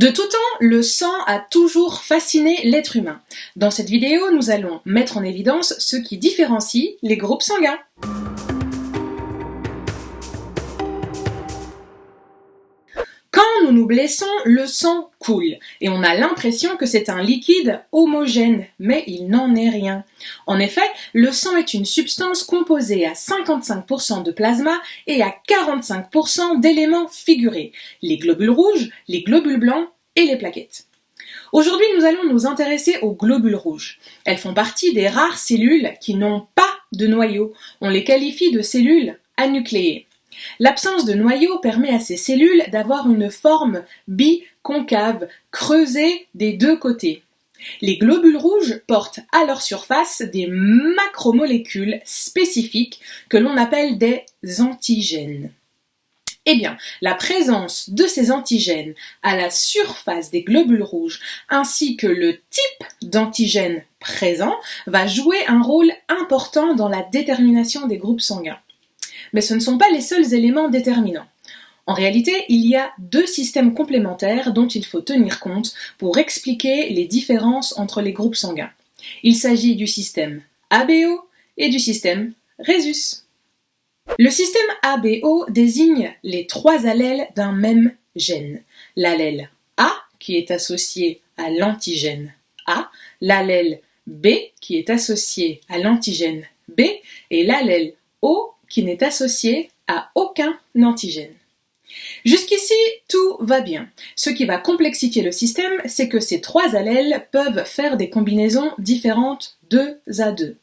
De tout temps, le sang a toujours fasciné l'être humain. Dans cette vidéo, nous allons mettre en évidence ce qui différencie les groupes sanguins. Quand nous nous blessons, le sang coule et on a l'impression que c'est un liquide homogène, mais il n'en est rien. En effet, le sang est une substance composée à 55% de plasma et à 45% d'éléments figurés, les globules rouges, les globules blancs et les plaquettes. Aujourd'hui, nous allons nous intéresser aux globules rouges. Elles font partie des rares cellules qui n'ont pas de noyau. On les qualifie de cellules anucléées. L'absence de noyau permet à ces cellules d'avoir une forme biconcave, creusée des deux côtés. Les globules rouges portent à leur surface des macromolécules spécifiques que l'on appelle des antigènes. Eh bien, la présence de ces antigènes à la surface des globules rouges ainsi que le type d'antigène présent va jouer un rôle important dans la détermination des groupes sanguins. Mais ce ne sont pas les seuls éléments déterminants. En réalité, il y a deux systèmes complémentaires dont il faut tenir compte pour expliquer les différences entre les groupes sanguins. Il s'agit du système ABO et du système Rhésus. Le système ABO désigne les trois allèles d'un même gène. L'allèle A qui est associé à l'antigène A, l'allèle B qui est associé à l'antigène B et l'allèle O qui n'est associé à aucun antigène. Jusqu'ici, tout va bien. Ce qui va complexifier le système, c'est que ces trois allèles peuvent faire des combinaisons différentes 2 à 2.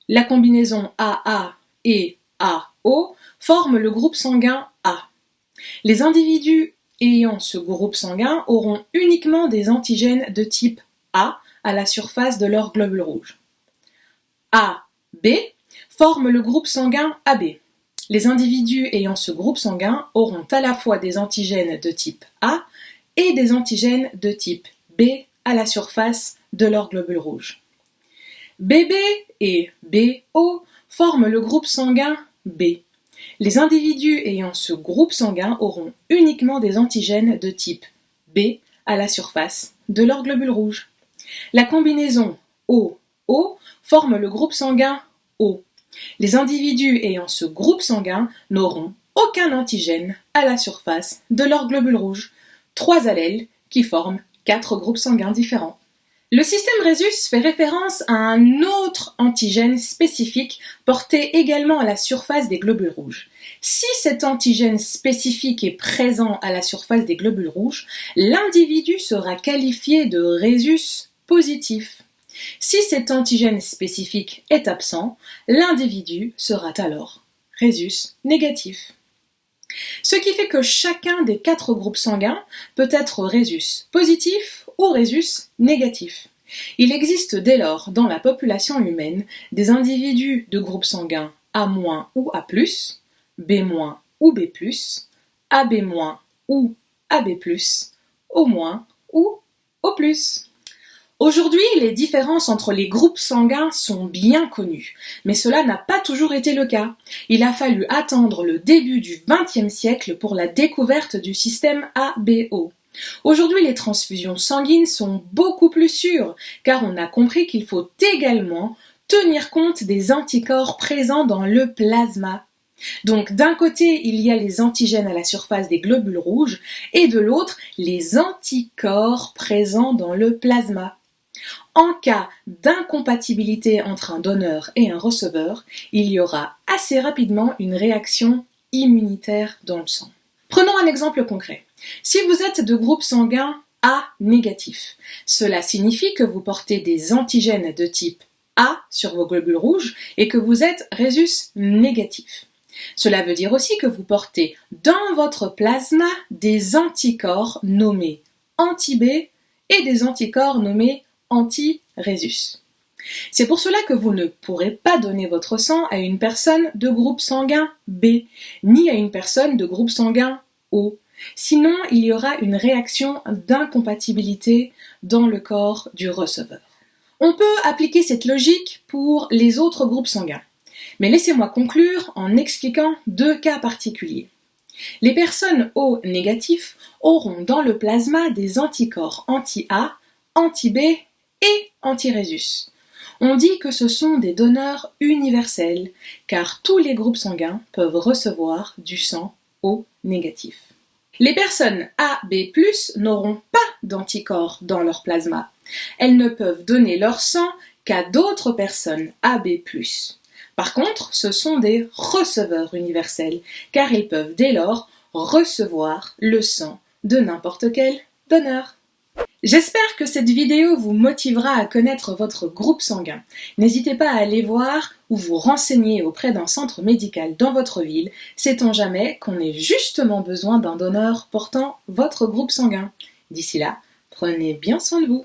La combinaison AA et AO forme le groupe sanguin A. Les individus ayant ce groupe sanguin auront uniquement des antigènes de type A à la surface de leur globule rouge. AB forment le groupe sanguin AB. Les individus ayant ce groupe sanguin auront à la fois des antigènes de type A et des antigènes de type B à la surface de leur globule rouge. BB et BO forment le groupe sanguin B. Les individus ayant ce groupe sanguin auront uniquement des antigènes de type B à la surface de leur globule rouge. La combinaison OO forme le groupe sanguin O. Les individus ayant ce groupe sanguin n'auront aucun antigène à la surface de leur globule rouge. 3 allèles qui forment 4 groupes sanguins différents. Le système Rhésus fait référence à un autre antigène spécifique porté également à la surface des globules rouges. Si cet antigène spécifique est présent à la surface des globules rouges, l'individu sera qualifié de Rhésus positif. Si cet antigène spécifique est absent, l'individu sera alors Rhésus négatif. Ce qui fait que chacun des 4 groupes sanguins peut être Rhésus positif ou Rhésus négatif. Il existe dès lors dans la population humaine des individus de groupe sanguin A- ou A+, B- ou B+, AB- ou AB+, O- ou O+. Aujourd'hui, les différences entre les groupes sanguins sont bien connues, mais cela n'a pas toujours été le cas. Il a fallu attendre le début du XXe siècle pour la découverte du système ABO. Aujourd'hui, les transfusions sanguines sont beaucoup plus sûres, car on a compris qu'il faut également tenir compte des anticorps présents dans le plasma. Donc d'un côté, il y a les antigènes à la surface des globules rouges, et de l'autre, les anticorps présents dans le plasma. En cas d'incompatibilité entre un donneur et un receveur, il y aura assez rapidement une réaction immunitaire dans le sang. Prenons un exemple concret. Si vous êtes de groupe sanguin A négatif, cela signifie que vous portez des antigènes de type A sur vos globules rouges et que vous êtes Rhésus négatif. Cela veut dire aussi que vous portez dans votre plasma des anticorps nommés anti-B et des anticorps nommés anti-Rhésus. C'est pour cela que vous ne pourrez pas donner votre sang à une personne de groupe sanguin B, ni à une personne de groupe sanguin O. Sinon, il y aura une réaction d'incompatibilité dans le corps du receveur. On peut appliquer cette logique pour les autres groupes sanguins. Mais laissez-moi conclure en expliquant 2 cas particuliers. Les personnes O négatifs auront dans le plasma des anticorps anti-A, anti-B et anti-rhésus. On dit que ce sont des donneurs universels, car tous les groupes sanguins peuvent recevoir du sang O négatif. Les personnes AB+ n'auront pas d'anticorps dans leur plasma. Elles ne peuvent donner leur sang qu'à d'autres personnes AB+. Par contre, ce sont des receveurs universels, car ils peuvent dès lors recevoir le sang de n'importe quel donneur. J'espère que cette vidéo vous motivera à connaître votre groupe sanguin. N'hésitez pas à aller voir ou vous renseigner auprès d'un centre médical dans votre ville, sait-on jamais qu'on ait justement besoin d'un donneur portant votre groupe sanguin. D'ici là, prenez bien soin de vous.